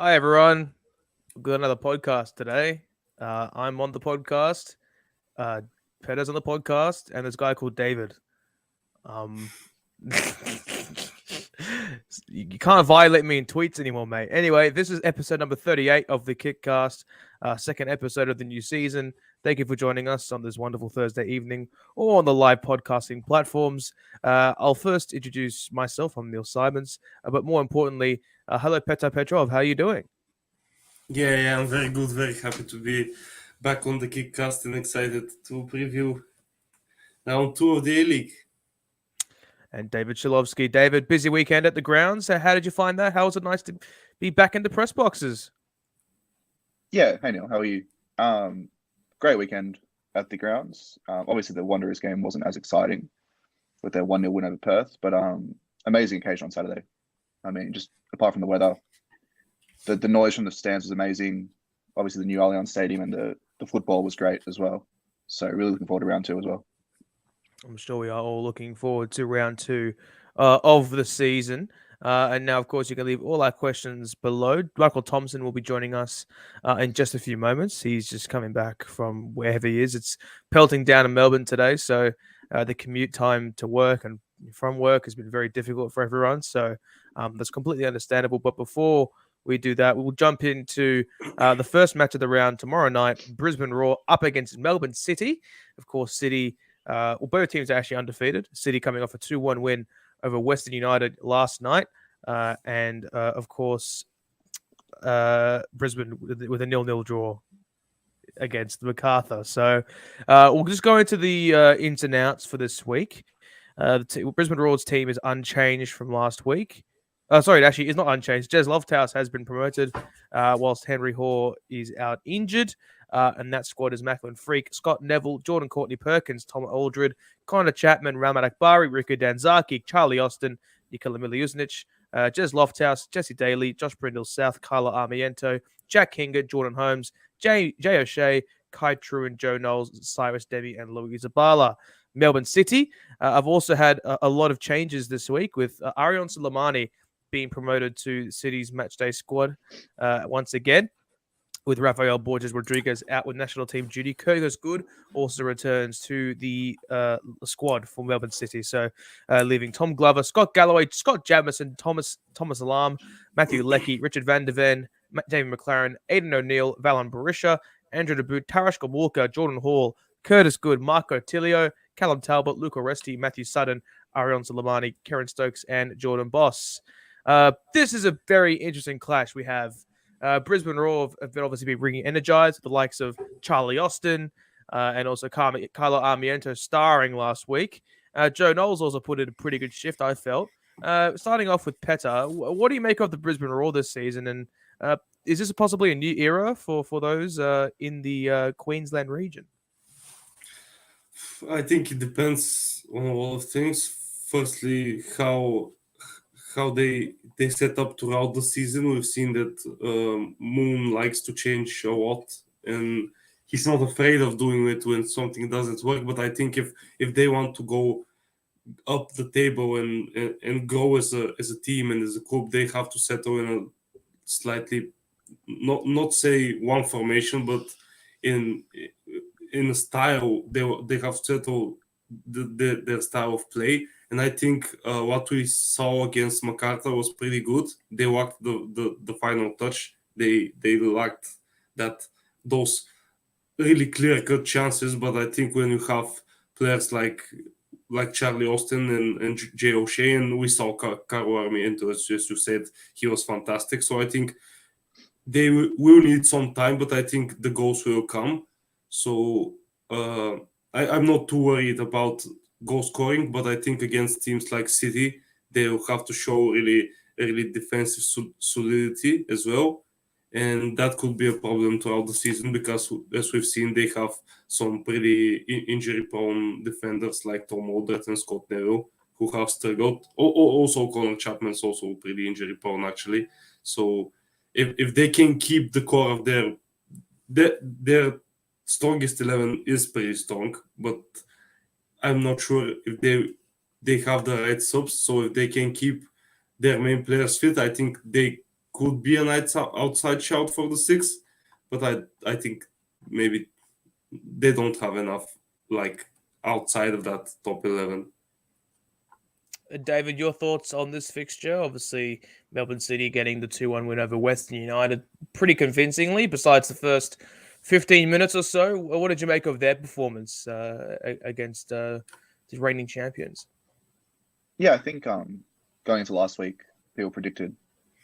Hi, everyone. We've got another podcast today. I'm on the podcast. Uh, Petar's on the podcast, and there's a guy called David. Um, you can't violate me in tweets anymore, mate. Anyway, this is episode number 38 of the KickCast, second episode of the new season. Thank you for joining us on this wonderful Thursday evening or on the live podcasting platforms. I'll first introduce myself. I'm Neil Simons, but more importantly, hello, Petar Petrov. How are you doing? Yeah, I'm very good. Very happy to be back on the KickCast and excited to preview round 2 of the A-League. And David Shilovsky. David, busy weekend at the grounds. So how did you find that? How was it nice to be back in the press boxes? Yeah, hey Neil, how are you? Great weekend at the grounds. Obviously, the Wanderers game wasn't as exciting with their 1-0 win over Perth, but amazing occasion on Saturday. I mean, just apart from the weather, the noise from the stands was amazing. Obviously, the new Allianz Stadium and the football was great as well. So really looking forward to round 2 as well. I'm sure we are all looking forward to round 2 of the season. And now, of course, you can leave all our questions below. Michael Thompson will be joining us in just a few moments. He's just coming back from wherever he is. It's pelting down in Melbourne today, so the commute time to work and from work has been very difficult for everyone. So that's completely understandable. But before we do that, we'll jump into the first match of the round tomorrow night. Brisbane Roar up against Melbourne City. Of course, City... both teams are actually undefeated. City coming off a 2-1 win over Western United last night. And of course, Brisbane with a 0-0 draw against MacArthur. So we'll just go into the ins and outs for this week. Brisbane Roar's team is unchanged from last week. Sorry, it actually is not unchanged. Jez Lofthouse has been promoted, whilst Henry Hoare is out injured. And that squad is Macklin Freak, Scott Neville, Jordan Courtney Perkins, Tom Aldred, Connor Chapman, Ramat Akbari, Riku Danzaki, Charlie Austin, Nikola Miliusnic, Jez Lofthouse, Jesse Daly, Josh Brindle South, Carla Armiento, Jack Hinger, Jordan Holmes, Jay O'Shea, Kai Truan, Joe Knowles, Cyrus Demi, and Louis Zabala. Melbourne City, I've also had a lot of changes this week with Arion Soleimani being promoted to City's matchday squad once again, with Rafael Borges Rodriguez out with national team duty. Kurgos Good also returns to the squad for Melbourne City. So leaving Tom Glover, Scott Galloway, Scott Jamison, Thomas Alarm, Matthew Leckie, Richard Van der Ven, David McLaren, Aidan O'Neill, Valon Barisha, Andrew DeBoot, Tarash Walker, Jordan Hall, Curtis Good, Marco Tilio, Callum Talbot, Luke Oresti, Matthew Sutton, Arion Soleimani, Karen Stokes, and Jordan Boss. This is a very interesting clash we have. Brisbane Roar have been obviously been bringing energized, the likes of Charlie Austin and also Carlo Armiento starring last week. Joe Knowles also put in a pretty good shift, I felt. Starting off with Petar, what do you make of the Brisbane Roar this season? And is this possibly a new era for those in the Queensland region? I think it depends on a lot of things. Firstly, how they set up throughout the season. We've seen that Moon likes to change a lot, and he's not afraid of doing it when something doesn't work. But I think if they want to go up the table and grow as a team and as a group, they have to settle in a slightly not say one formation, but in a style. They have settled their style of play. And I think what we saw against MacArthur was pretty good. They lacked the final touch. They lacked those really clear-cut chances. But I think when you have players like Charlie Austin and Jay O'Shea, and we saw Carlo Armiento, as you said, he was fantastic. So I think they will need some time, but I think the goals will come. So I'm not too worried about goal scoring, but I think against teams like City, they will have to show really defensive solidity as well. And that could be a problem throughout the season because, as we've seen, they have some pretty injury-prone defenders like Tom Aldred and Scott Neville who have struggled. Also, Connor Chapman's also pretty injury-prone, actually. So if they can keep the core of their strongest 11 is pretty strong, but I'm not sure if they have the right subs. So if they can keep their main players fit, I think they could be an outside shout for the 6, but I think maybe they don't have enough like outside of that top 11. David, your thoughts on this fixture? Obviously, Melbourne City getting the 2-1 win over Western United pretty convincingly, besides the first 15 minutes or so. What did you make of their performance against the reigning champions? Yeah, I think going into last week, people predicted,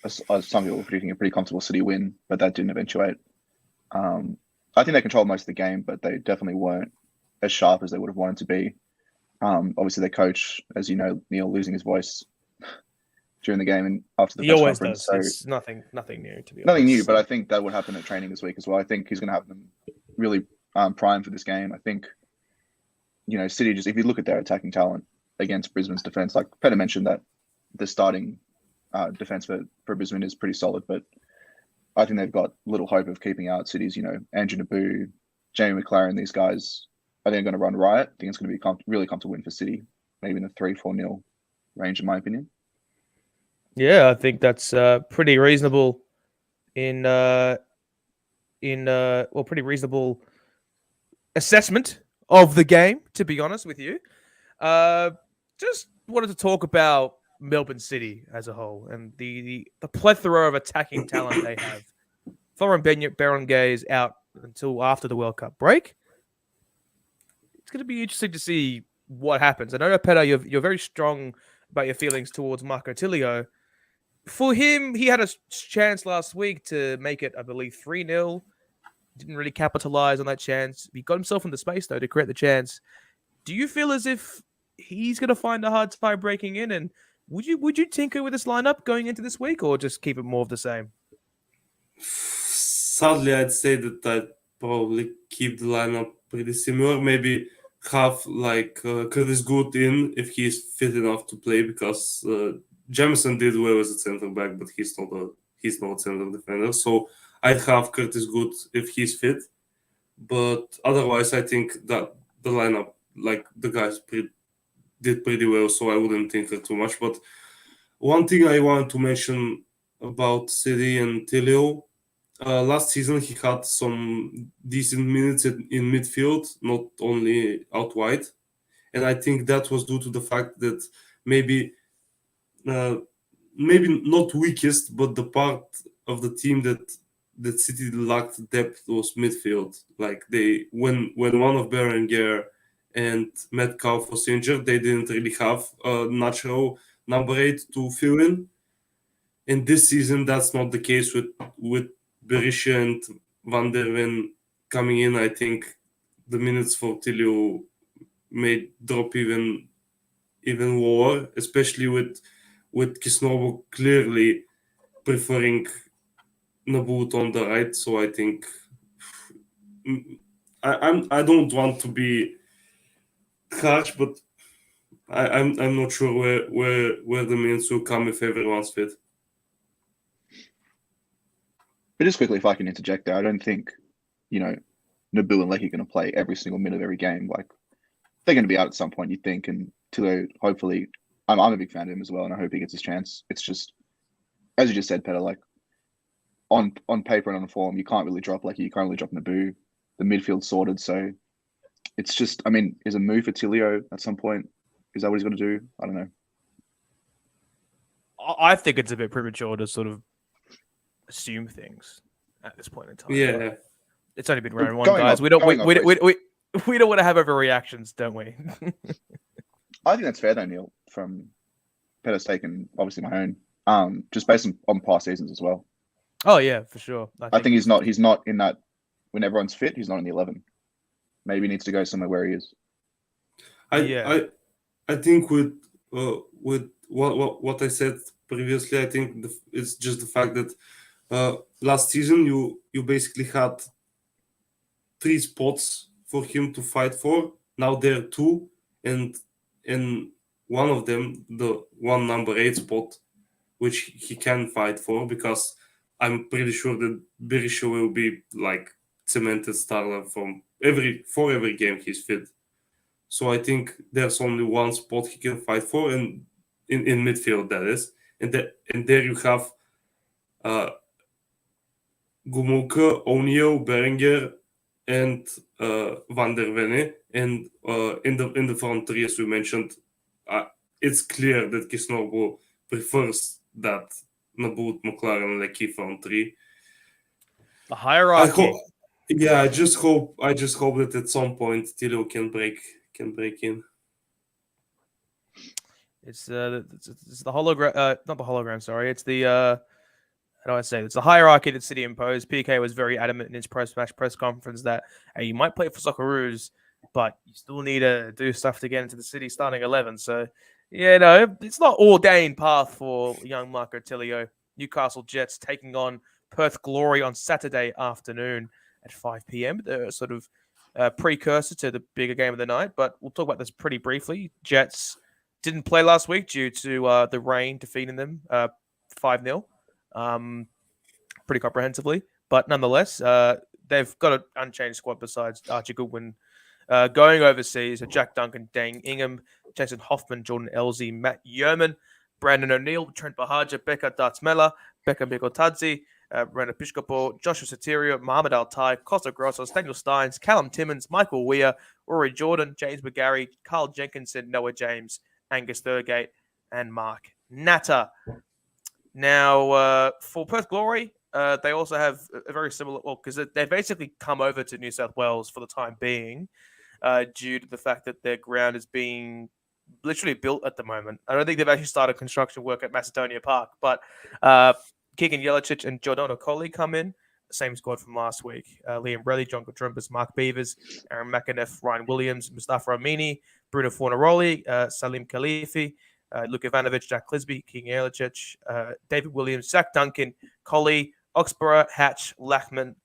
some people were predicting a pretty comfortable City win, but that didn't eventuate. I think they controlled most of the game, but they definitely weren't as sharp as they would have wanted to be. Obviously, their coach, as you know, Neil, losing his voice during the game and after the He press always conference. does. So It's nothing new, to be honest. nothing new, but I think that would happen at training this week as well. I think he's going to have them really primed for this game. I think, City, just if you look at their attacking talent against Brisbane's defense, like Petar mentioned, that the starting defense for Brisbane is pretty solid, but I think they've got little hope of keeping out City's, Andrew Naboo, Jamie McLaren, these guys. I think they're going to run riot. I think it's going to be really comfortable win for City, maybe in the 3-4-0 range, in my opinion. Yeah, I think that's pretty reasonable pretty reasonable assessment of the game, to be honest with you. Just wanted to talk about Melbourne City as a whole and the plethora of attacking talent they have. Florent Berengay is out until after the World Cup break. It's going to be interesting to see what happens. I know, Petar, you're very strong about your feelings towards Marco Tilio. For him, he had a chance last week to make it, I believe, 3-0. Didn't really capitalize on that chance. He got himself in the space, though, to create the chance. Do you feel as if he's going to find a hard time breaking in? And would you tinker with this lineup going into this week, or just keep it more of the same? Sadly, I'd say that I'd probably keep the lineup pretty similar. Maybe have like Curtis Good in if he's fit enough to play, because Jamison did well as a centre back, but he's not a centre defender. So I'd have Curtis Good if he's fit. But otherwise, I think that the lineup, like the guys did pretty well, so I wouldn't tinker too much. But one thing I wanted to mention about City and Tilio, last season he had some decent minutes in midfield, not only out wide. And I think that was due to the fact that maybe not weakest, but the part of the team that City lacked depth was midfield. Like when one of Berenguer and Metcalf was injured, they didn't really have a natural number 8 to fill in. And this season, that's not the case with Berisha and Van der Ven coming in. I think the minutes for Tilio may drop even lower, especially with Kisnobo clearly preferring Nabut on the right. So I think I don't want to be harsh, but I'm not sure where the minutes will come if everyone's fit. But just quickly, if I can interject there, I don't think, Naboo and Lecky are going to play every single minute of every game. Like, they're going to be out at some point, you think, and Tilio, hopefully, I'm a big fan of him as well, and I hope he gets his chance. It's just, as you just said, Petar, like, on paper and on form, you can't really drop Lecky, you can't really drop Naboo. The midfield's sorted, so it's just, is a move for Tilio at some point? Is that what he's going to do? I don't know. I think it's a bit premature to sort of assume things at this point in time. Yeah, it's only been round one, guys. We don't want to have overreactions, don't we? I think that's fair, though, Neil. From Petar's take and obviously my own, just based on past seasons as well. Oh yeah, for sure. I think he's not in that when everyone's fit. He's not in the 11. Maybe he needs to go somewhere where he is. I think with what I said previously, I think it's just the fact that last season you basically had 3 spots for him to fight for. Now there are 2, and one of them, the one number 8 spot, which he can fight for, because I'm pretty sure that Berisha will be like cemented starter for every game he's fit. So I think there's only one spot he can fight for, and in midfield, that is. And there you have Gumulka, O'Neill, Berenger, and Van der Venne. And in the front three, as we mentioned, it's clear that Kisnorbo prefers that Nabut, McLaren, and Lecky front three. The hierarchy. I just hope that at some point Tilo can break in. It's the hologram, not the hologram. Sorry, it's the how do I say? It's the hierarchy that City imposed. PK was very adamant in his post-match press conference that hey, you might play for Socceroos, but you still need to do stuff to get into the City starting 11. So, yeah, no, it's not ordained path for young Marco Tilio. Newcastle Jets taking on Perth Glory on Saturday afternoon at 5 p.m. The sort of precursor to the bigger game of the night, but we'll talk about this pretty briefly. Jets didn't play last week due to the rain defeating them 5-0. Pretty comprehensively, but nonetheless, they've got an unchanged squad besides Archie Goodwin going overseas. Jack Duncan, Dane Ingham, Jason Hoffman, Jordan Elzey, Matt Yeoman, Brandon O'Neill, Trent Bahaja, Becca Dartsmella, Becca Mikotadze, Brenda Piscopo, Joshua Sotirio, Mohamed Altai, Costa Grossos, Daniel Steins, Callum Timmins, Michael Weir, Rory Jordan, James McGarry, Carl Jenkinson, Noah James, Angus Thurgate, and Mark Natter. Now, for Perth Glory, they also have a very similar, because they've basically come over to New South Wales for the time being due to the fact that their ground is being literally built at the moment. I don't think they've actually started construction work at Macedonia Park, but Keegan Jelicic and Jordan O'Coley come in, same squad from last week. Liam Brelly, John Katrumbas, Mark Beavers, Aaron McAneff, Ryan Williams, Mustafa Amini, Bruno Fornaroli, Salim Khalifi, Luke Ivanovic, Jack Clisby, King Jelicic, David Williams, Zach Duncan, Colley, Oxborough, Hatch, Lockman,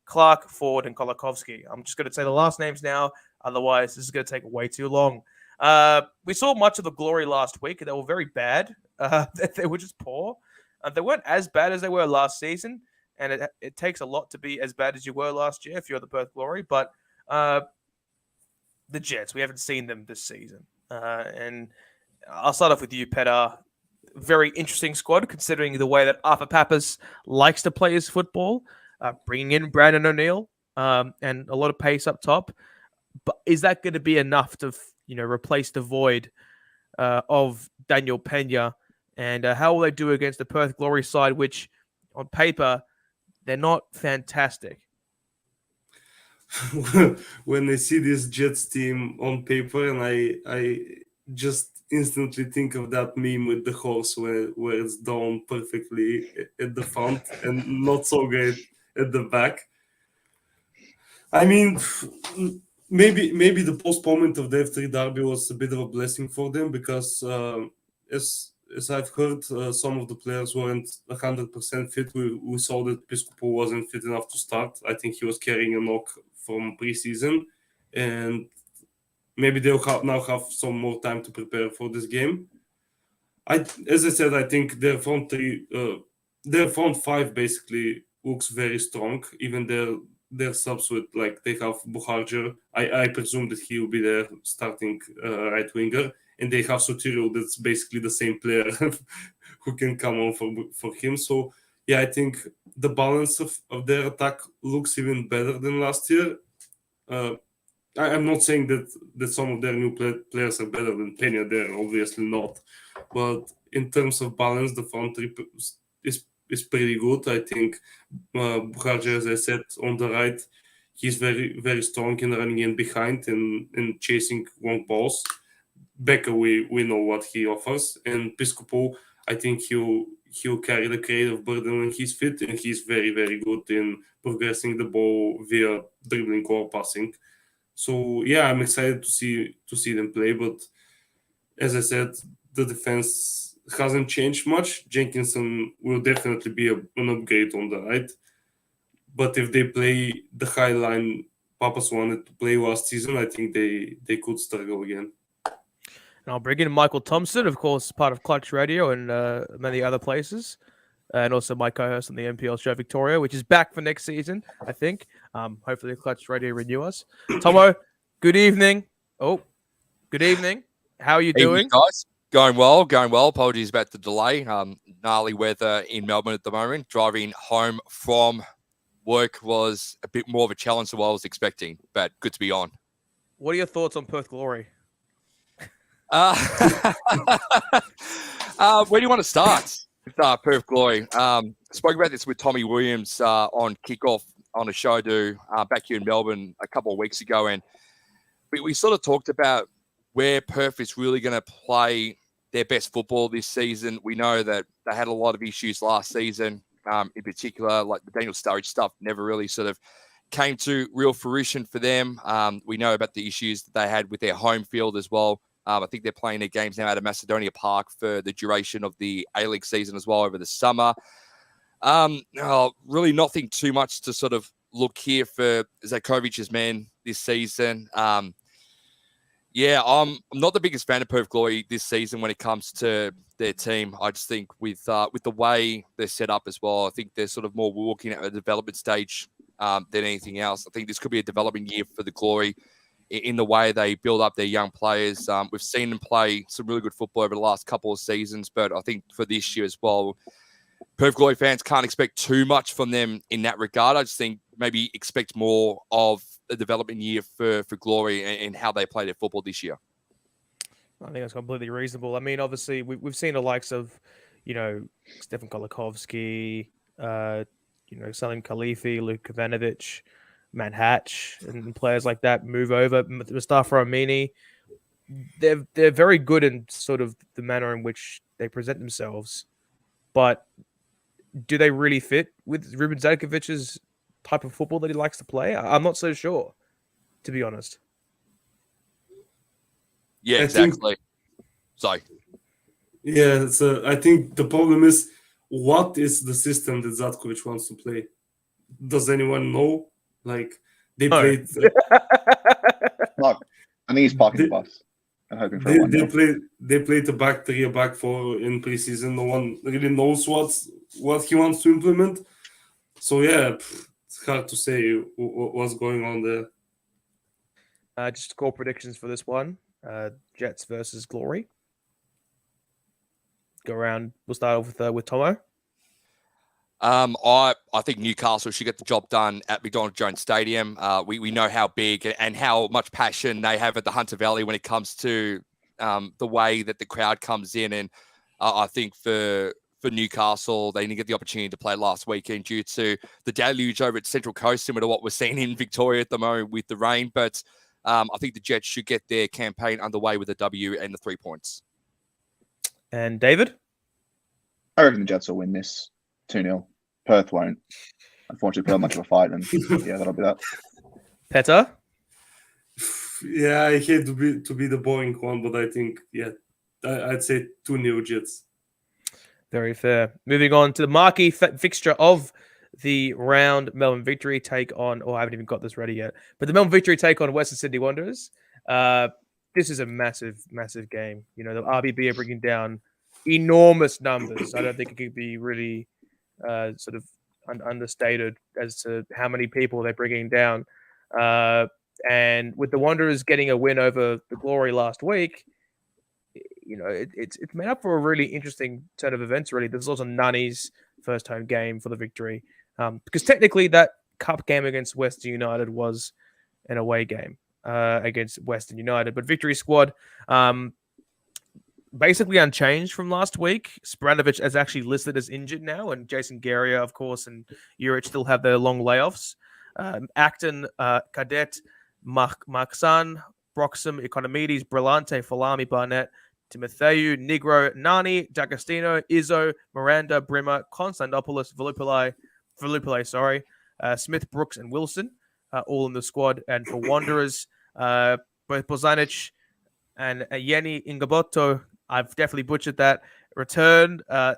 Clark, Ford, and Kolakovsky. I'm just going to say the last names now, otherwise this is going to take way too long. We saw much of the Glory last week. They were very bad. They were just poor. They weren't as bad as they were last season, and it takes a lot to be as bad as you were last year if you're the Perth Glory. But the Jets, we haven't seen them this season. And I'll start off with you, Petar. Very interesting squad, considering the way that Arthur Pappas likes to play his football, bringing in Brandon O'Neill and a lot of pace up top. But is that going to be enough to, replace the void of Daniel Pena? And how will they do against the Perth Glory side, which on paper, they're not fantastic? When I see this Jets team on paper, and I just instantly think of that meme with the horse where it's down perfectly at the front and not so great at the back. I mean, maybe the postponement of the F3 derby was a bit of a blessing for them because as I've heard, some of the players weren't 100% fit. We saw that Piscopo wasn't fit enough to start. I think he was carrying a knock from preseason, and maybe they'll now have some more time to prepare for this game. As I said, I think their front five basically looks very strong. Even their subs with they have Buharger. I presume that he will be their starting right winger, and they have Sotirio. That's basically the same player who can come on for him. So yeah, I think the balance of their attack looks even better than last year. I'm not saying that some of their new players are better than Pena. They're obviously not. But in terms of balance, the front three is pretty good. I think Buharja, as I said, on the right, he's very, very strong in running in behind and chasing long balls. Becker, we know what he offers. And Piscopo, I think he'll carry the creative burden when he's fit, and he's very, very good in progressing the ball via dribbling or passing. So yeah, I'm excited to see them play. But as I said, the defense hasn't changed much. Jenkinson will definitely be an upgrade on the right. But if they play the high line Papas wanted to play last season, I think they could struggle again. And I'll bring in Michael Thompson, of course, part of Clutch Radio and many other places. And also my co-host on the MPL show, Victoria, which is back for next season, I think. Hopefully Clutch Radio renew us. Tomo, good evening. Oh, good evening. How are you doing? Evening, guys. Going well. Apologies about the delay. Gnarly weather in Melbourne at the moment. Driving home from work was a bit more of a challenge than what I was expecting, but good to be on. What are your thoughts on Perth Glory? Where do you want to start with Perth Glory? Spoke about this with Tommy Williams on Kickoff on a show back here in Melbourne a couple of weeks ago, and we sort of talked about where Perth is really going to play their best football this season. We know that they had a lot of issues last season, in particular, like the Daniel Sturridge stuff never really sort of came to real fruition for them. We know about the issues that they had with their home field as well. I think they're playing their games now out of Macedonia Park for the duration of the A-League season as well over the summer. Really nothing too much to sort of look here for Zakovic's men this season. Yeah, I'm not the biggest fan of Perth Glory this season when it comes to their team. I just think with the way they're set up as well, I think they're sort of more walking at a development stage than anything else. I think this could be a development year for the Glory in the way they build up their young players. We've seen them play some really good football over the last couple of seasons, but I think for this year as well, Perth Glory fans can't expect too much from them in that regard. I just think maybe expect more of a development year for Glory and how they play their football this year. I think that's completely reasonable. I mean, obviously, we've seen the likes of, Stefan Kolikovsky, Salim Khalifi, Luke Kavanovic, Matt Hatch, and players like that move over. Mustafa Amini. They're very good in sort of the manner in which they present themselves, but do they really fit with Ruben Zakovic's type of football that he likes to play? I'm not so sure, to be honest. Yeah, exactly. Sorry. Yeah, so I think the problem is, what is the system that Zatkovic wants to play? Does anyone know? Like, they played... Look, I think he's parking the bus and hoping for a they played the back three, a back four in preseason. No one really knows what he wants to implement. So, yeah, it's hard to say what's going on there. Just score predictions for this one. Jets versus Glory. Go around. We'll start off with Tomo. I think Newcastle should get the job done at McDonald Jones Stadium. We know how big and how much passion they have at the Hunter Valley when it comes to the way that the crowd comes in. And I think for Newcastle, they didn't get the opportunity to play last weekend due to the deluge over at Central Coast, similar to what we're seeing in Victoria at the moment with the rain. But I think the Jets should get their campaign underway with a W and the 3 points. And David? I reckon the Jets will win this 2-0. Perth won't. Unfortunately, put up much of a fight, and yeah, that'll be that. Petar? Yeah, I hate to be the boring one, but I think, I'd say 2-0 Jets. Very fair. Moving on to the marquee fixture of the round, Melbourne Victory take on, I haven't even got this ready yet, but the Melbourne Victory take on Western Sydney Wanderers. This is a massive, massive game. The RBB are bringing down enormous numbers. I don't think it could be really sort of understated as to how many people they're bringing down. And with the Wanderers getting a win over the Glory last week, it's made up for a really interesting turn of events, really. This is also Nani's first home game for the Victory. Because technically that cup game against Western United was an away game against Western United. But Victory squad basically unchanged from last week. Spranovic is actually listed as injured now, and Jason Guerrier, of course, and Juric still have their long layoffs. Acton, Cadet, Marksan, Broxham, Economides, Brillante, Falami, Barnett, Timotheu, Negro, Nani, D'Agostino, Izzo, Miranda, Brimmer, Konstantopoulos, Volupile, Smith, Brooks, and Wilson, all in the squad. And for Wanderers, both Bozanic and Yeni Ingabotto, I've definitely butchered that, return I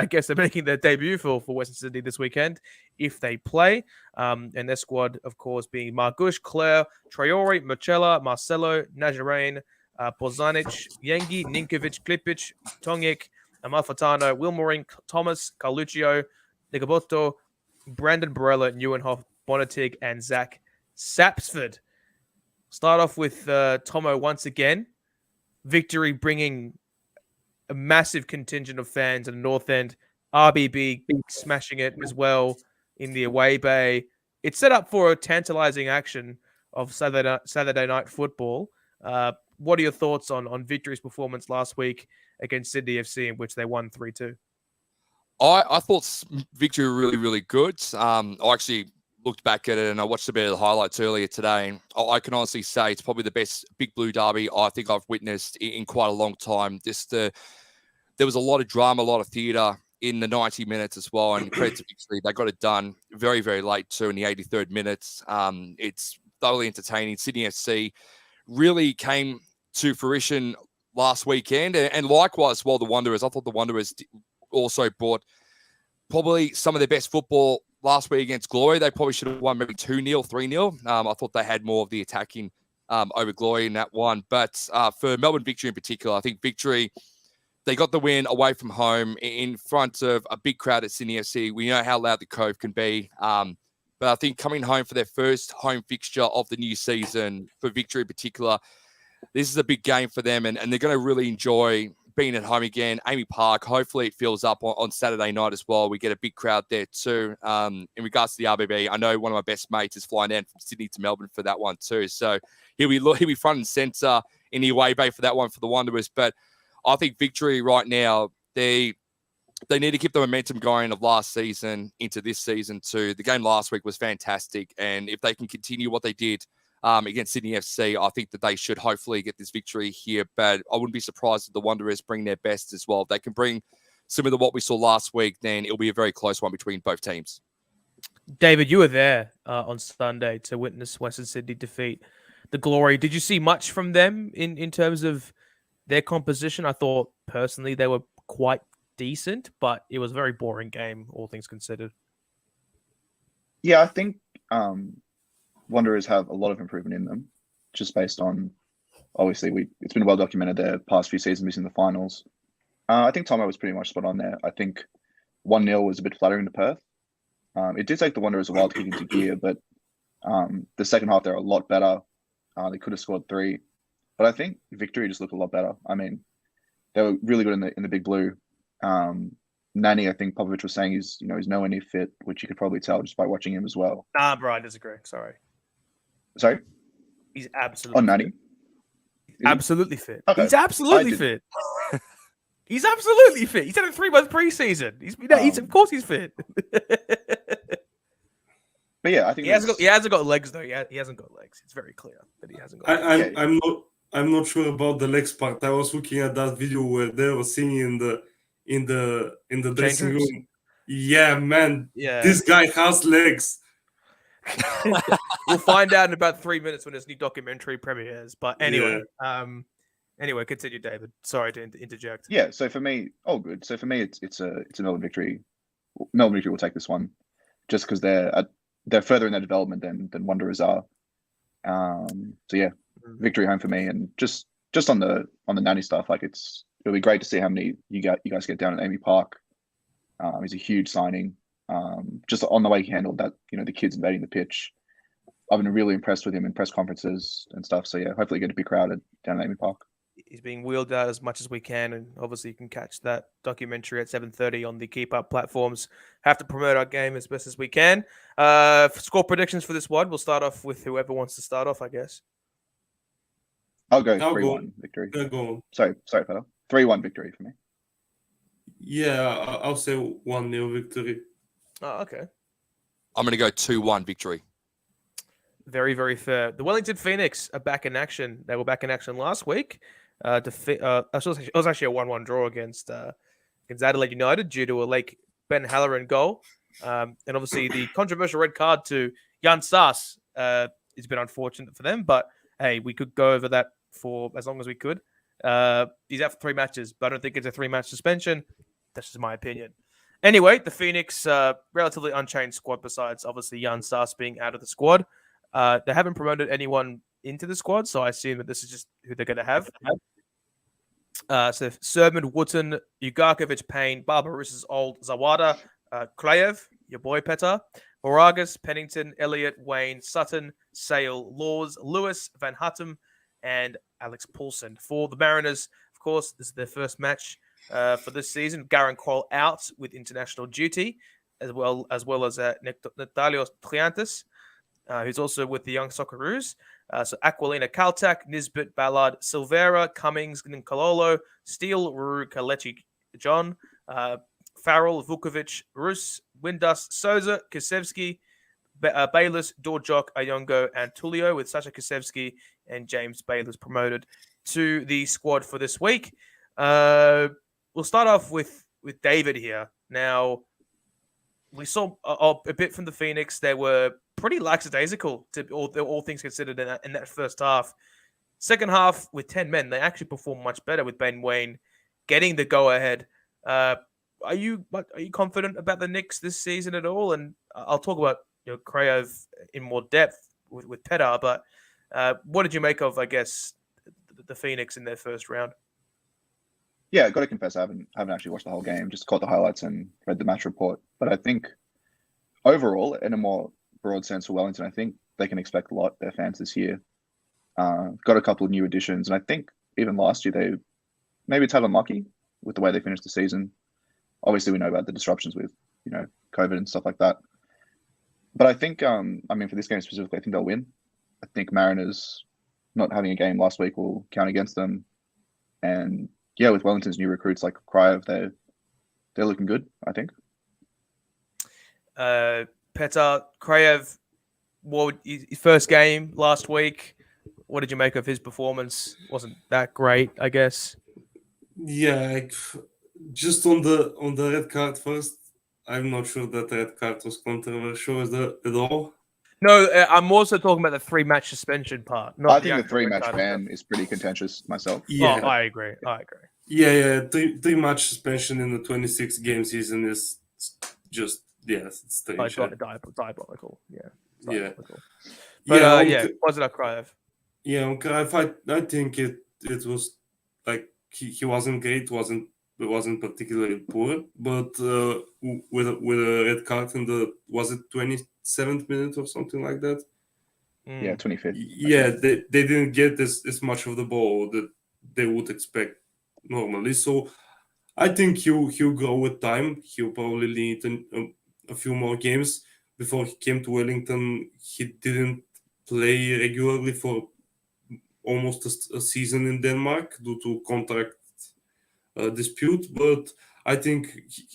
guess they're making their debut for Western Sydney this weekend if they play. And their squad, of course, being Margush, Claire, Traore, Marcella, Marcelo, Najarain, Bozanic, Yengi, Ninkovic, Klipic, Tongic, Amalfatano, Wilmoring, Thomas, Carluccio, Nigaboto, Brandon Barella, Neuenhoff, Bonatig, and Zach Sapsford. Start off with Tomo once again. Victory bringing a massive contingent of fans in the North End. RBB smashing it as well in the away bay. It's set up for a tantalizing action of Saturday night football. What are your thoughts on Victory's performance last week against Sydney FC, in which they won 3-2? I thought Victory were really, really good. I actually looked back at it and I watched a bit of the highlights earlier today. And I can honestly say it's probably the best Big Blue derby I think I've witnessed in quite a long time. There was a lot of drama, a lot of theatre in the 90 minutes as well. And credit to Victory, they got it done very, very late too in the 83rd minutes. It's thoroughly entertaining. Sydney FC really came to fruition last weekend. And likewise, well, the Wanderers, I thought the Wanderers also brought probably some of their best football last week against Glory. They probably should have won maybe 2-0, 3-0. I thought they had more of the attacking over Glory in that one. But for Melbourne Victory in particular, I think Victory, they got the win away from home in front of a big crowd at Sydney FC. We know how loud the Cove can be. But I think coming home for their first home fixture of the new season, for Victory in particular, this is a big game for them. And they're going to really enjoy being at home again. Amy Park, hopefully it fills up on Saturday night as well. We get a big crowd there too. In regards to the RBB, I know one of my best mates is flying down from Sydney to Melbourne for that one too. So he'll be front and centre in the away bay for that one for the Wanderers. But I think Victory right now, they need to keep the momentum going of last season into this season too. The game last week was fantastic. And if they can continue what they did against Sydney FC, I think that they should hopefully get this victory here. But I wouldn't be surprised if the Wanderers bring their best as well. If they can bring similar to what we saw last week, then it'll be a very close one between both teams. David, you were there on Sunday to witness Western Sydney defeat the Glory. Did you see much from them in terms of their composition? I thought personally they were quite decent, but it was a very boring game, all things considered. Yeah, I think Wanderers have a lot of improvement in them, just based on, obviously, it's been well documented their past few seasons missing the finals. I think Tomo was pretty much spot on there. I think 1-0 was a bit flattering to Perth. It did take the Wanderers a while to kick into gear, but the second half they're a lot better. They could have scored 3, but I think Victory just looked a lot better. I mean, they were really good in the Big Blue. Nani, I think Popovich was saying he's nowhere near fit, which you could probably tell just by watching him as well. Nah, bro, I disagree. Sorry. He's absolutely Nani? Absolutely fit. Okay. He's absolutely fit. He's absolutely fit. He's had a 3-month preseason. He's of course he's fit. But yeah, I think he hasn't got legs though. He hasn't got legs. It's very clear that he hasn't got legs. I'm not sure about the legs part. I was looking at that video where they were singing in the dressing room. Yeah, man. Yeah. This guy has legs. We'll find out in about 3 minutes when this new documentary premieres. But anyway, anyway, continue, David. Sorry to interject. Yeah, so for me, all good. So for me, it's a Melbourne Victory. Melbourne Victory will take this one, just because they're further in their development than Wanderers are. So yeah, Victory home for me, and just on the Nani stuff, like it'll be great to see how many you guys get down at Amy Park. He's a huge signing. Just on the way he handled that, the kids invading the pitch. I've been really impressed with him in press conferences and stuff. So yeah, hopefully get to be crowded down at Amy Park. He's being wheeled out as much as we can, and obviously you can catch that documentary at 7:30 on the Keep Up platforms. Have to promote our game as best as we can. Score predictions for this one. We'll start off with whoever wants to start off, I guess. I'll go 3-1 victory. Go on. Sorry, Petar. 3-1 victory for me. Yeah, I'll say 1-0 victory. Oh, okay. I'm going to go 2-1 victory. Very, very fair. The Wellington Phoenix are back in action. They were back in action last week. It was actually a 1-1 draw against Adelaide United due to a late Ben Halloran goal. And obviously the controversial red card to Jan Saas has been unfortunate for them. But hey, we could go over that for as long as we could. He's out for 3 matches, but I don't think it's a 3-match suspension. That's just my opinion. Anyway, the Phoenix, relatively unchanged squad besides obviously Jan Saas being out of the squad. They haven't promoted anyone into the squad, so I assume that this is just who they're going to have. So Sermon, Wooten, Ugarkovic, Payne, Barbarouses, Old, Zawada, Krayev, your boy Petar, Moragas, Pennington, Elliott, Wayne, Sutton, Sale, Laws, Lewis, Van Huttem, and Alex Poulsen. For the Mariners, of course, this is their first match for this season. Garen Cole out with international duty, as well as Netalios Triantis, who's also with the young Socceroos. So Aquilina, Kaltak, Nisbet, Ballard, Silvera, Cummings, Nicololo, Steele, Ruru, Kalechi, John, Farrell, Vukovic, Rus, Windas, Souza, Kisevsky, Bayless, Dorjok, Ayongo, and Tulio, with Sasha Kisevsky and James Bayless promoted to the squad for this week. We'll start off with David here. Now, we saw a bit from the Phoenix. They were pretty lackadaisical, to all things considered, in that first half. Second half, with 10 men, they actually performed much better, with Ben Wayne getting the go-ahead. Are you confident about the Knicks this season at all? And I'll talk about Krayev in more depth with Petar, but what did you make of, I guess, the Phoenix in their first round? Yeah, got to confess, I haven't actually watched the whole game. Just caught the highlights and read the match report. But I think overall, in a more broad sense for Wellington, I think they can expect a lot, their fans, this year. Got a couple of new additions, and I think even last year they maybe it's had unlucky with the way they finished the season. Obviously, we know about the disruptions with COVID and stuff like that. But I think, for this game specifically, I think they'll win. I think Mariners not having a game last week will count against them. And yeah, with Wellington's new recruits like Krayev, they're looking good, I think. Petar, Krayev, his first game last week. What did you make of his performance? Wasn't that great, I guess. Yeah, just on the red card first. I'm not sure that red card was controversial at all. No, I'm also talking about the 3-match suspension part. I think the 3-match ban is pretty contentious myself. Yeah, I agree. Yeah, 3-match suspension in the 26-game season is just it's strange. Diabolical. Yeah. Diabolical. But was it a Krayev? Yeah, on Krayev, I think it was like he wasn't great, wasn't particularly poor, but with a red card in the 27th minute or something like that. Yeah, 25th. Yeah, they didn't get as much of the ball that they would expect normally. So I think he'll grow with time. He'll probably need a few more games. Before he came to Wellington, he didn't play regularly for almost a season in Denmark due to contract dispute, but I think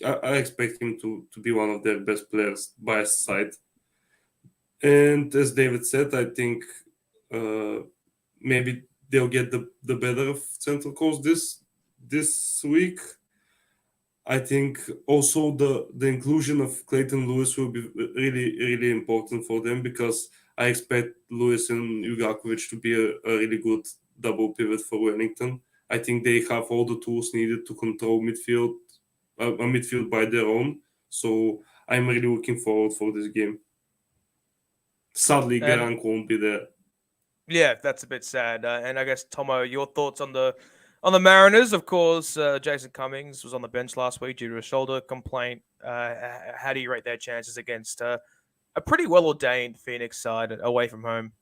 I expect him to be one of their best players by his side. And as David said, I think maybe they'll get the better of Central Coast this week. I think also the inclusion of Clayton Lewis will be really, really important for them, because I expect Lewis and Ugakovic to be a really good double pivot for Wellington. I think they have all the tools needed to control midfield, a midfield by their own. So I'm really looking forward for this game. Sadly, Garank won't be there. Yeah, that's a bit sad. And I guess, Tomo, your thoughts on the Mariners? Of course, Jason Cummings was on the bench last week due to a shoulder complaint. How do you rate their chances against a pretty well-ordained Phoenix side away from home?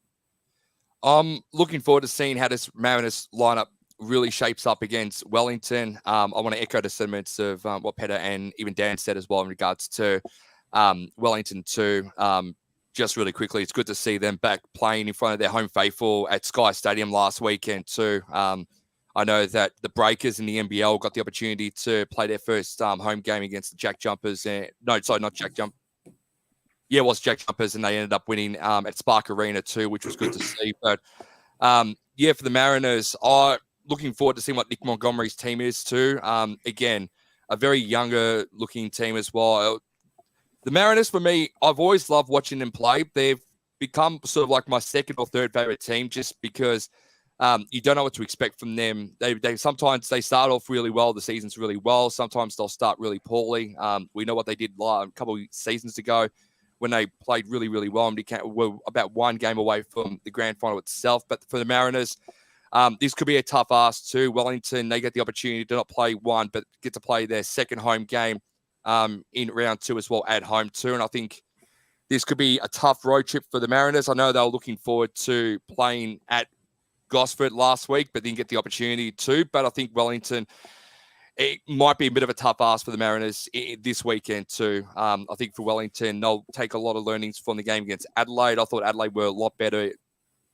I'm looking forward to seeing how this Mariners lineup really shapes up against Wellington. I want to echo the sentiments of what Petar and even Dan said as well in regards to Wellington too. Just really quickly, it's good to see them back playing in front of their home faithful at Sky Stadium last weekend too. I know that the Breakers in the NBL got the opportunity to play their first home game against the Jack Jumpers. Not Jack Jump. Yeah, it was Jack Jumpers, and they ended up winning at Spark Arena too, which was good to see. But for the Mariners, looking forward to seeing what Nick Montgomery's team is too. Again, a very younger looking team as well. The Mariners, for me, I've always loved watching them play. They've become sort of like my second or third favorite team, just because you don't know what to expect from them. They sometimes they start off really well, the season's really well. Sometimes they'll start really poorly. We know what they did a couple of seasons ago when they played really, really well and were about one game away from the grand final itself. But for the Mariners, this could be a tough ask too. Wellington, they get the opportunity to not play one, but get to play their second home game in round 2 as well at home too. And I think this could be a tough road trip for the Mariners. I know they were looking forward to playing at Gosford last week, but didn't get the opportunity to. But I think Wellington, it might be a bit of a tough ask for the Mariners this weekend too. I think for Wellington, they'll take a lot of learnings from the game against Adelaide. I thought Adelaide were a lot better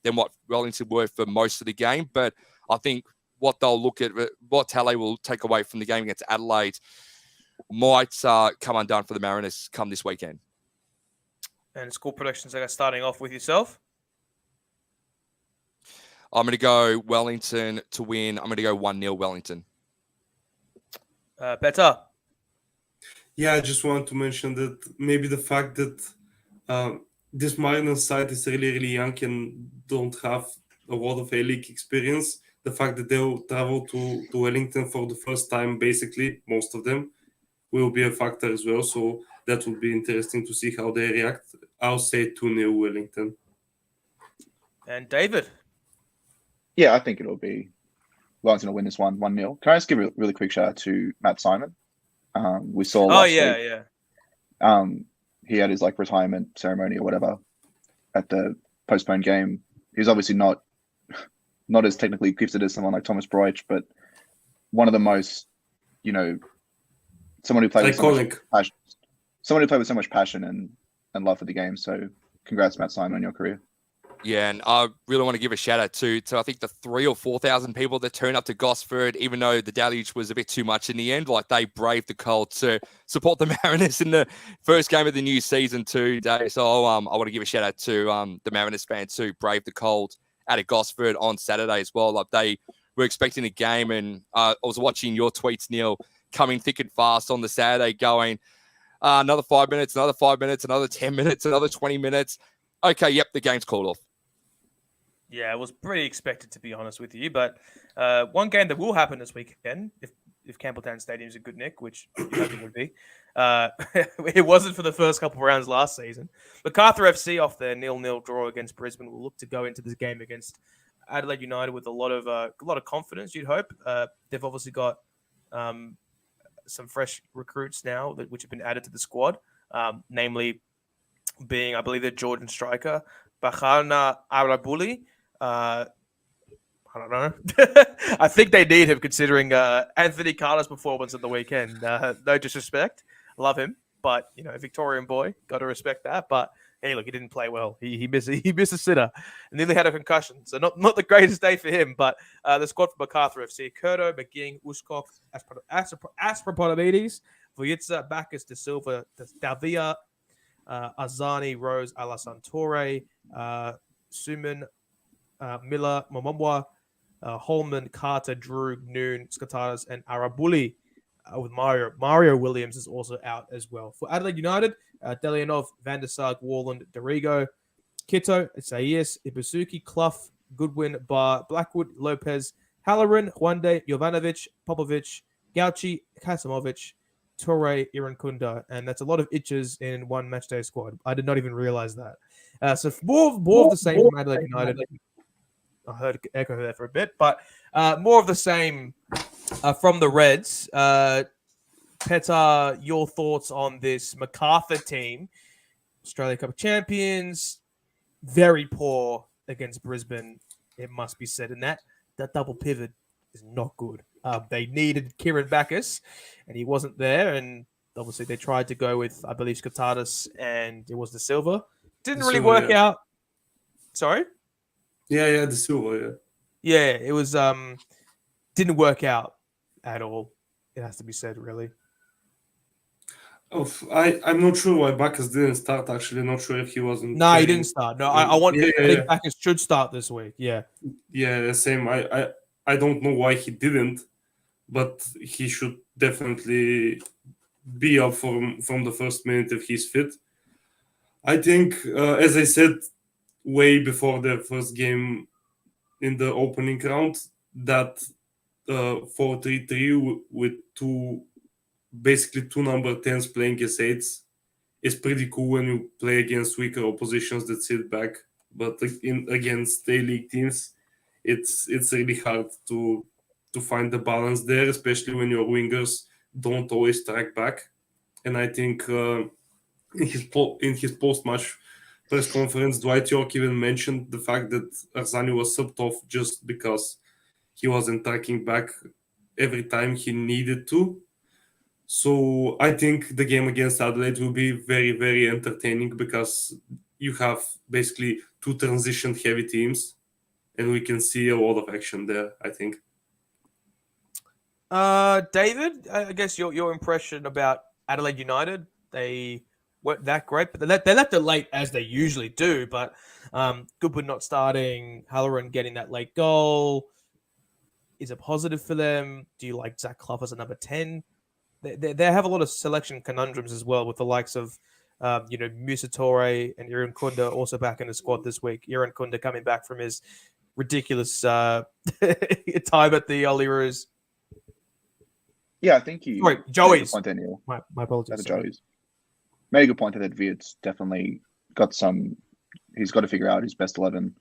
than what Wellington were for most of the game. But I think what they'll look at, what Tally will take away from the game against Adelaide might come undone for the Mariners come this weekend. And score predictions, I guess, starting off with yourself. I'm going to go Wellington to win. I'm going to go 1-0 Wellington. Petar. Yeah, I just want to mention that maybe the fact that this Mariners side is really, really young and don't have a lot of A-League experience. The fact that they'll travel to Wellington for the first time, basically, most of them, will be a factor as well. So that will be interesting to see how they react. I'll say 2-0 Wellington. And David. Yeah, I think it'll be Wellington will win this one 1-0. Can I just give a really quick shout out to Matt Simon? We saw last week. He had his retirement ceremony or whatever at the postponed game. He's obviously not as technically gifted as someone like Thomas Broich, but one of the most, someone who played with so much passion, someone who played with so much passion and love for the game. So congrats, Matt Simon, on your career. Yeah, and I really want to give a shout out to I think the 3,000 or 4,000 people that turned up to Gosford, even though the deluge was a bit too much in the end. They braved the cold to support the Mariners in the first game of the new season today. So I want to give a shout out to the Mariners fans who braved the cold out of Gosford on Saturday as well. They were expecting a game, and I was watching your tweets, Neil, coming thick and fast on the Saturday, going another 5 minutes, another 5 minutes, another 10 minutes, another 20 minutes. Okay, yep, the game's called off. Yeah, it was pretty expected, to be honest with you. But one game that will happen this weekend, if Campbelltown Stadium's a good nick, which you hope it would be, it wasn't for the first couple of rounds last season. MacArthur FC, off their 0-0 draw against Brisbane, will look to go into this game against Adelaide United with a lot of confidence, you'd hope. They've obviously got some fresh recruits now which have been added to the squad, namely being, I believe, the Jordan striker, Bahana Arabuli. I don't know. I think they need him, considering Anthony Carter's performance at the weekend. No disrespect. Love him. But, Victorian boy, got to respect that. But, hey, look, he didn't play well. He missed a sitter and nearly had a concussion. So not the greatest day for him. But the squad for MacArthur FC, Kurto, McGing, Uskov, Aspropodomides, Vujitsa, Bacchus, De Silva, Davia, Azani, Rose, Alassane Torre, Suman, Miller, Momomwa, Holman, Carter, Drew, Noon, Skataras, and Arabuli with Mario. Mario Williams is also out as well. For Adelaide United, Delianov, Van der Sarg, Warland, Dorigo, Kito, Isaias, Ibusuki, Clough, Goodwin, Barr, Blackwood, Lopez, Halloran, Juande, Jovanovic, Popovic, Gauchi, Kasimovic, Torre, Irankunda, and that's a lot of itches in one matchday squad. I did not even realize that. So more of the same from Adelaide United. I heard echo there for a bit, but more of the same from the Reds. Petar, your thoughts on this MacArthur team? Australia Cup champions, very poor against Brisbane, it must be said. And that double pivot is not good. They needed Kieran Bacchus, and he wasn't there. And obviously they tried to go with, I believe, Skatadas, and it was De Silva. Didn't really work out. Sorry? Yeah, De Silva, yeah. Yeah, it was didn't work out at all. It has to be said, really. I'm not sure why Bacchus didn't start, actually. Not sure if he wasn't. No, he didn't start. No, I think Bacchus should start this week. Yeah. Yeah, same. I don't know why he didn't, but he should definitely be up from the first minute if he's fit. I think, as I said way before the first game in the opening round, that 4-3-3 with basically two number 10s playing as 8s is pretty cool when you play against weaker oppositions that sit back. But against A-League teams, it's really hard to find the balance there, especially when your wingers don't always track back. And I think in his post-match press conference, Dwight York even mentioned the fact that Arzani was subbed off just because he wasn't tracking back every time he needed to. So I think the game against Adelaide will be very, very entertaining because you have basically two transition-heavy teams, and we can see a lot of action there, I think. David, I guess your impression about Adelaide United, they weren't that great, but they left it late as they usually do. But Goodwood not starting, Halloran getting that late goal is a positive for them. Do you like Zach Clough as a number 10? They have a lot of selection conundrums as well with the likes of Musa Torre and Iran Kunda also back in the squad this week. Iran Kunda coming back from his ridiculous time at the Olyroos. Yeah, I think you. Sorry, Joey's. Point there, Neil. My apologies. The Joey's. Made a good point that Viet's definitely got some. He's got to figure out his best 11.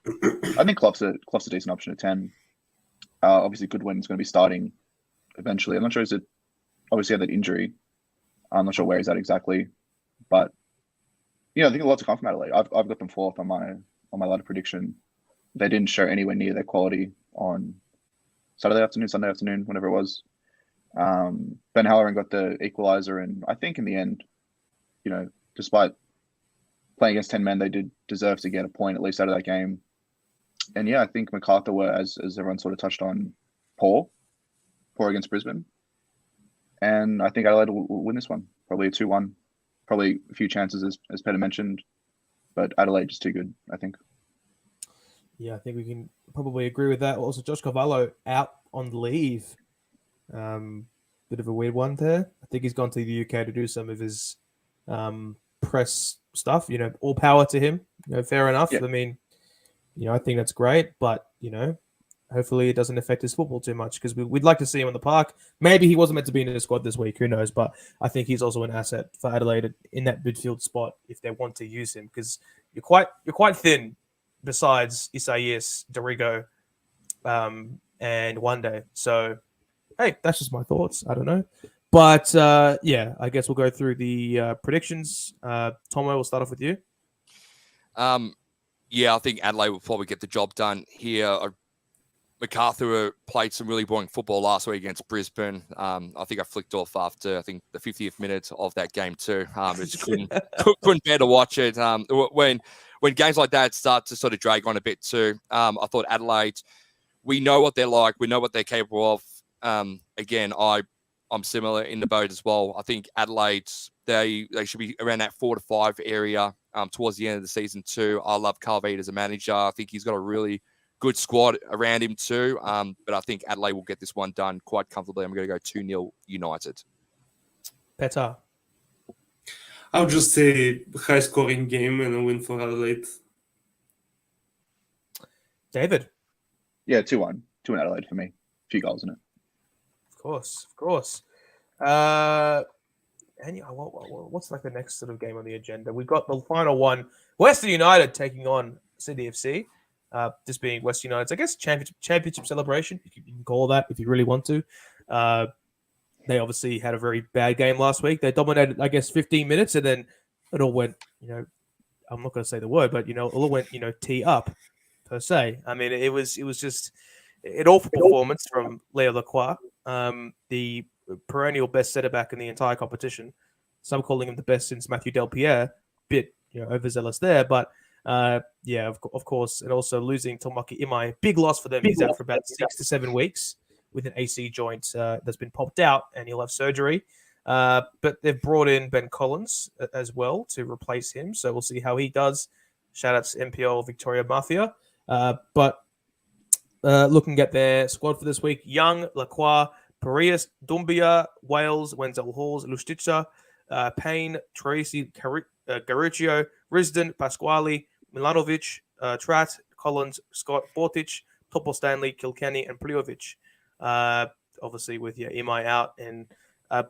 I think Clough's a decent option at 10. Obviously, Goodwin's going to be starting eventually. I'm not sure is it. Obviously, had that injury. I'm not sure where he's at exactly, but I think a lot to come from Adelaide. I've got them fourth on my ladder prediction. They didn't show anywhere near their quality on Sunday afternoon, whenever it was. Ben Halloran got the equalizer, and I think in the end, despite playing against 10 men, they did deserve to get a point at least out of that game. And yeah, I think MacArthur were, as everyone sort of touched on, poor against Brisbane. And I think Adelaide will win this one. Probably a 2-1. Probably a few chances, as Peter mentioned. But Adelaide is too good, I think. Yeah, I think we can probably agree with that. Also, Josh Cavallo out on leave. Bit of a weird one there. I think he's gone to the UK to do some of his press stuff. All power to him. Fair enough. Yeah. I mean, I think that's great. But, hopefully it doesn't affect his football too much because we'd like to see him on the park. Maybe he wasn't meant to be in the squad this week. Who knows? But I think he's also an asset for Adelaide in that midfield spot if they want to use him because you're quite thin besides Isaias, Dorigo, and One Day. So, hey, that's just my thoughts. I don't know. But, I guess we'll go through the predictions. Tomo, we'll start off with you. I think Adelaide will probably get the job done here. MacArthur played some really boring football last week against Brisbane. I think I flicked off after, the 50th minute of that game too. Just couldn't bear to watch it. When games like that start to sort of drag on a bit too, I thought Adelaide, we know what they're like. We know what they're capable of. Again, I'm similar in the boat as well. I think Adelaide, they should be around that 4 to 5 area towards the end of the season too. I love Carl Veed as a manager. I think he's got a really good squad around him too. But I think Adelaide will get this one done quite comfortably. I'm going to go 2-0 United. Petar. I'll just say high-scoring game and a win for Adelaide. David. Yeah, 2-1. 2-1 Adelaide for me. A few goals in it. Of course. What's the next sort of game on the agenda? We've got the final one. Western United taking on Sydney FC. This being Western United's, I guess, championship celebration. You can call that if you really want to. They obviously had a very bad game last week. They dominated, I guess, 15 minutes, and then it all went, I'm not going to say the word, but, it all went, tee up, per se. I mean, it was just an awful performance from Leo Lacroix, the perennial best centre-back in the entire competition. Some calling him the best since Matthew Delpierre. Bit, overzealous there, but of course, and also losing Tomaki Imai, big loss for them. He's out for about 6 to 7 weeks with an AC joint that's been popped out, and he'll have surgery. But they've brought in Ben Collins as well to replace him, so we'll see how he does. Shout out to MPL Victoria Mafia. But looking at their squad for this week: Young, Lacroix, Parias, Dumbia, Wales, Wenzel Halls, Lustica, Payne, Tracy, Garuccio, Risden, Pasquale, Milanovic, Trat, Collins, Scott, Bortic, Topo Stanley, Kilkenny, and Pliovic. Obviously with Imai out, and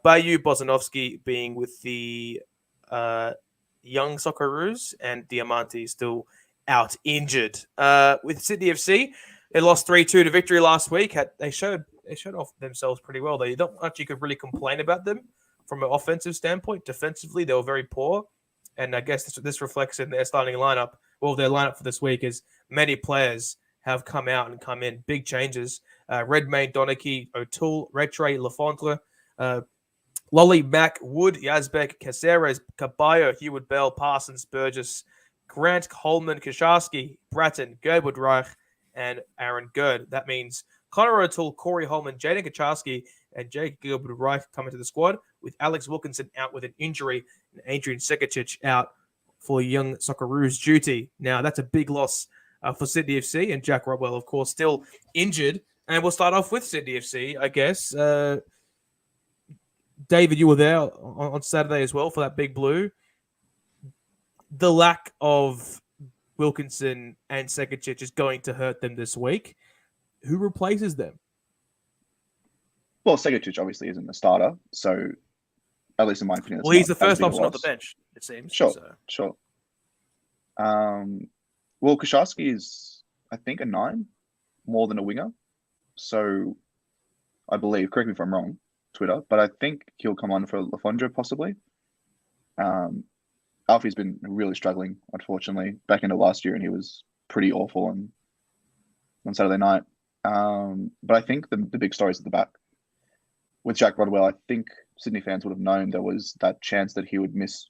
Bayou Bozanovsky being with the young Socceroos, and Diamante still out injured. With Sydney FC, they lost 3-2 to Victory last week. They showed off themselves pretty well. Not much you could really complain about them from an offensive standpoint. Defensively, they were very poor. And I guess this reflects in their starting lineup. Well, their lineup for this week is many players have come out and come in. Big changes. Redmayne, Donachie, O'Toole, Rattray, Lafontre, Lolly, Mack, Wood, Yazbek, Caceres, Caballo, Hewitt, Bell, Parsons, Burgess, Grant, Holman, Kasharsky, Bratton, Gerwood, Reich, and Aaron Gerd. That means Connor O'Toole, Corey Holman, Jaden Kasharsky, and Jake Gerwood, Reich come into the squad, with Alex Wilkinson out with an injury and Adrian Sekicic out for young Socceroos duty. Now, that's a big loss for Sydney FC, and Jack Rodwell, of course, still injured. And we'll start off with Sydney FC, I guess. David, you were there on Saturday as well for that big blue. The lack of Wilkinson and Sekicic is going to hurt them this week. Who replaces them? Well, Segicic obviously isn't a starter, so at least in my opinion, Well, he's the first option off the bench, it seems. Sure, so. sure. Well, Kasharsky is, I think, a 9 more than a winger. So I believe, correct me if I'm wrong, Twitter, but I think he'll come on for Lafondra possibly. Alfie's been really struggling, unfortunately, back into last year, and he was pretty awful on Saturday night. But I think the big story is at the back. With Jack Rodwell, I think Sydney fans would have known there was that chance that he would miss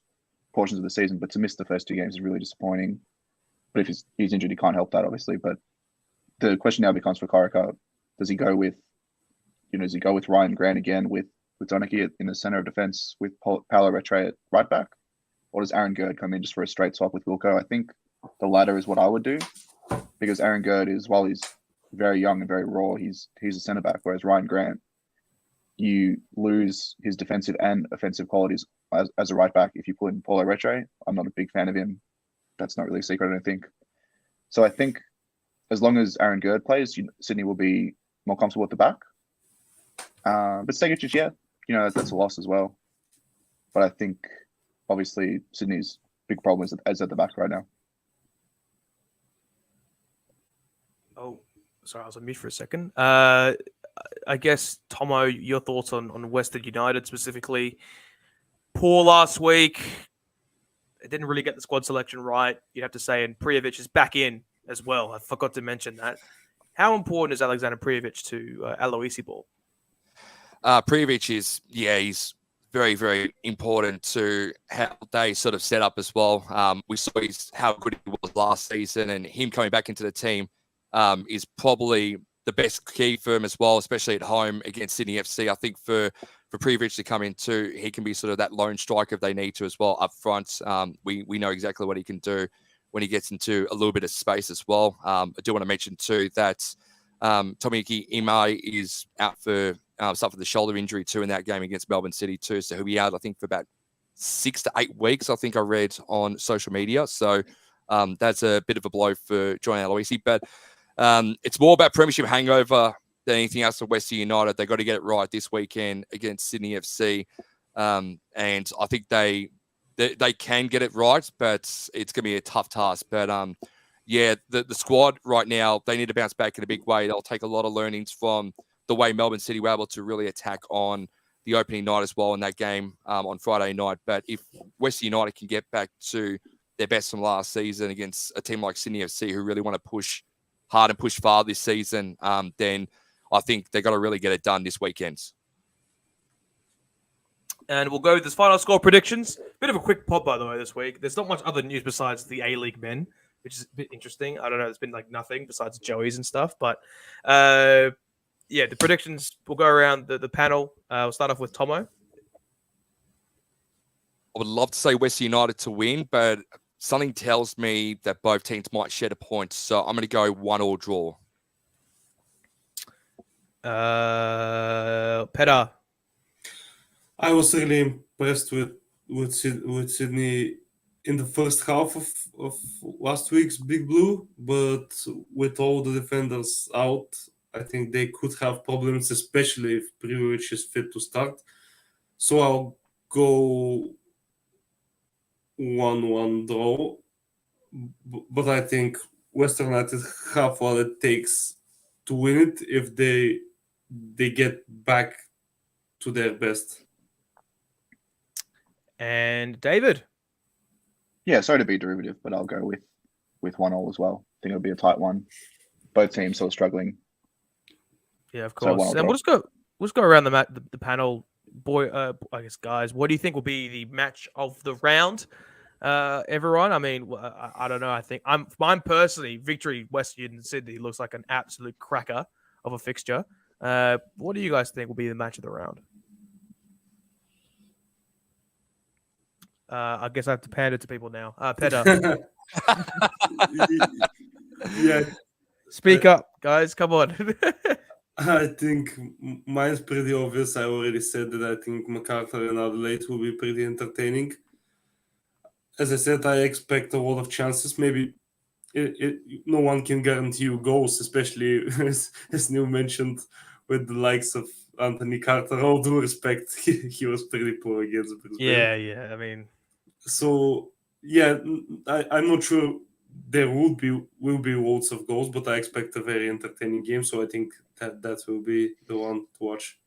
portions of the season, but to miss the first 2 games is really disappointing. But if he's injured, he can't help that, obviously. But the question now becomes for Corica, does he go with Ryan Grant again with Donachie in the center of defense with Paolo Rattray at right back? Or does Aaron Gerd come in just for a straight swap with Wilco? I think the latter is what I would do, because Aaron Gerd is, while he's very young and very raw, he's a center back, whereas Ryan Grant, you lose his defensive and offensive qualities as a right back if you put in Paulo Rattray. I'm not a big fan of him. That's not really a secret, I don't think. So I think as long as Aaron Gerd plays, Sydney will be more comfortable at the back. But Segicic, yeah, that's a loss as well. But I think obviously Sydney's big problem is at the back right now. Oh, sorry, I was on mute for a second. I guess, Tomo, your thoughts on Western United specifically. Poor last week. It didn't really get the squad selection right, you'd have to say, and Prijovic is back in as well. I forgot to mention that. How important is Alexander Prijovic to Aloisi ball? Prijovic is, he's very, very important to how they sort of set up as well. We saw how good he was last season, and him coming back into the team is probably the best key for him as well, especially at home against Sydney FC. I think for Prijovic to come in too, he can be sort of that lone striker if they need to as well up front. We know exactly what he can do when he gets into a little bit of space as well. I do want to mention too that Tomiki Imai is out for suffered the shoulder injury too in that game against Melbourne City too. So he'll be out, I think, for about 6 to 8 weeks, I think I read on social media. So that's a bit of a blow for John Aloisi. But it's more about premiership hangover than anything else for Western United. They got to get it right this weekend against Sydney FC. And I think they can get it right, but it's going to be a tough task. But the squad right now, they need to bounce back in a big way. They'll take a lot of learnings from the way Melbourne City were able to really attack on the opening night as well in that game on Friday night. But if Western United can get back to their best from last season against a team like Sydney FC, who really want to push hard and push far this season, then I think they've got to really get it done this weekend. And we'll go with this final score predictions. Bit of a quick pod, by the way, this week. There's not much other news besides the A-League men, which is a bit interesting. I don't know. There's been like nothing besides Joey's and stuff. But the predictions will go around the panel. We'll start off with Tomo. I would love to say Western United to win, but something tells me that both teams might shed a point. So I'm going to go 1-1 draw. Petar. I was really impressed with Sydney in the first half of last week's Big Blue, but with all the defenders out, I think they could have problems, especially if Prijovic is fit to start. So I'll go 1-1 draw, but I think Western United have what it takes to win it if they get back to their best. And David. Yeah, sorry to be derivative, but I'll go with 1-1 as well. I think it'll be a tight one. Both teams sort of struggling. Yeah, of So course. 1-1 And draw. we'll just go around the panel. I guess guys, what do you think will be the match of the round? Everyone, I mean, I don't know. I think I'm personally Victory Western Sydney looks like an absolute cracker of a fixture. What do you guys think will be the match of the round? I guess I have to pander to people now. Petar, Yeah, speak up, guys. Come on. I think mine's pretty obvious. I already said that I think MacArthur and Adelaide will be pretty entertaining. As I said, I expect a lot of chances. Maybe no one can guarantee you goals, especially as Neil mentioned, with the likes of Anthony Carter. All due respect, he was pretty poor against Brisbane. yeah. I mean, So yeah, I'm not sure there will be loads of goals, but I expect a very entertaining game. So I think that will be the one to watch.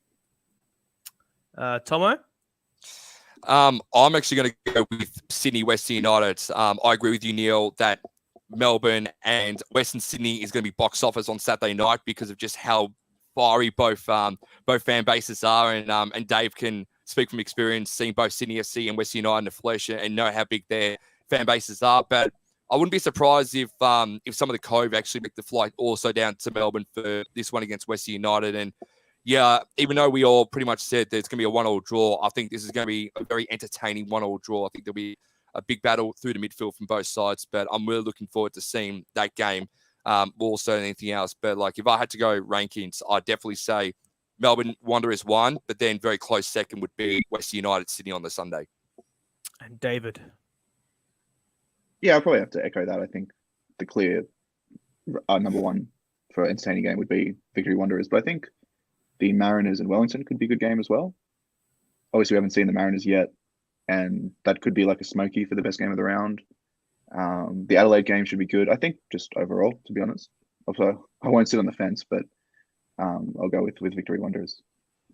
Tomo. I'm actually going to go with Sydney Western United. I agree with you, Neil, that Melbourne and Western Sydney is going to be box office on Saturday night because of just how fiery both fan bases are, and Dave can speak from experience, seeing both Sydney FC and Western United in the flesh, and know how big their fan bases are. But I wouldn't be surprised if some of the Cove actually make the flight also down to Melbourne for this one against Western United. And yeah, even though we all pretty much said there's going to be a 1-1 draw, I think this is going to be a very entertaining 1-1 draw. I think there'll be a big battle through the midfield from both sides, but I'm really looking forward to seeing that game more so than anything else. But like, if I had to go rankings, I'd definitely say Melbourne Wanderers 1, but then very close second would be Western United Sydney on the Sunday. And David. Yeah, I'll probably have to echo that. I think the clear number one for an entertaining game would be Victory Wanderers, but I think the Mariners and Wellington could be a good game as well. Obviously, we haven't seen the Mariners yet, and that could be like a smoky for the best game of the round. The Adelaide game should be good. I think just overall, to be honest. Also, I won't sit on the fence, but I'll go with Victory Wanderers.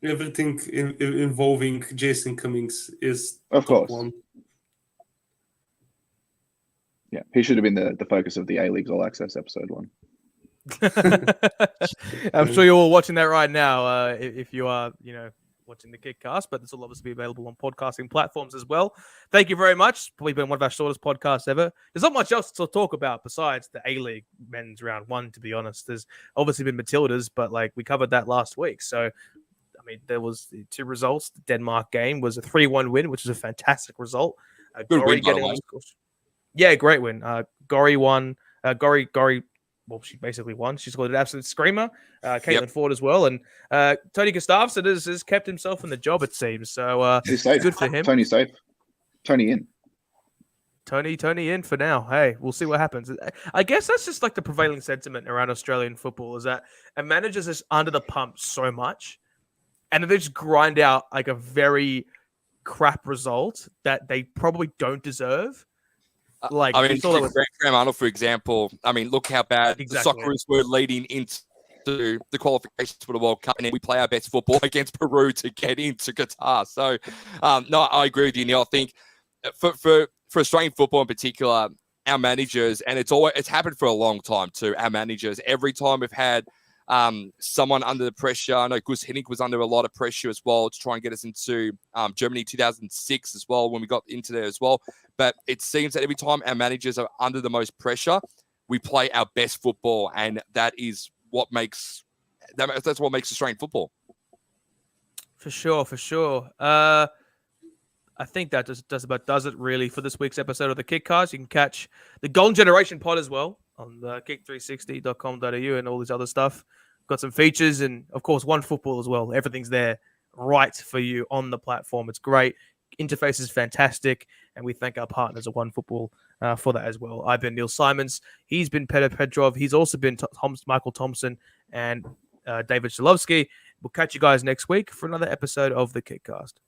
Everything involving Jason Cummings is Of top course. one. Yeah, he should have been the focus of the A-League's All Access episode 1. I'm sure you're all watching that right now. If you are, watching the KickCast, but this will obviously be available on podcasting platforms as well. Thank you very much. Probably been one of our shortest podcasts ever. There's not much else to talk about besides the A-League men's round 1, to be honest. There's obviously been Matildas, but like we covered that last week. So, I mean, there was 2 results. The Denmark game was a 3-1 win, which is a fantastic result. Good win, by the way. Yeah, great win. Gori won. Gori. Well, she basically won. She scored an absolute screamer. Caitlin Ford as well. And Tony Gustafsson has kept himself in the job, it seems. So He's safe. good for him. Tony's safe. Tony in. Tony in for now. Hey, we'll see what happens. I guess that's just like the prevailing sentiment around Australian football is that a manager's just under the pump so much and then they just grind out like a very crap result that they probably don't deserve. Like, I mean, Graham Arnold, for example, I mean, look how bad the Socceroos were leading into the qualifications for the World Cup, and then we play our best football against Peru to get into Qatar. So, no, I agree with you, Neil. I think for Australian football in particular, our managers, and it's happened for a long time too, our managers, every time we've had someone under the pressure. I know Gus Hiddink was under a lot of pressure as well to try and get us into Germany 2006 as well when we got into there as well. But it seems that every time our managers are under the most pressure, we play our best football, and that is what makes that's what makes Australian football. For sure. I think that just about does it really for this week's episode of the KickCast. You can catch the Golden Generation pod as well on the kick360.com.au and all this other stuff. Got some features and, of course, One Football as well. Everything's there right for you on the platform. It's great. Interface is fantastic, and we thank our partners at One Football for that as well. I've been Neil Simons. He's been Petrov. He's also been Michael Thompson and David Shilovsky. We'll catch you guys next week for another episode of the KickCast.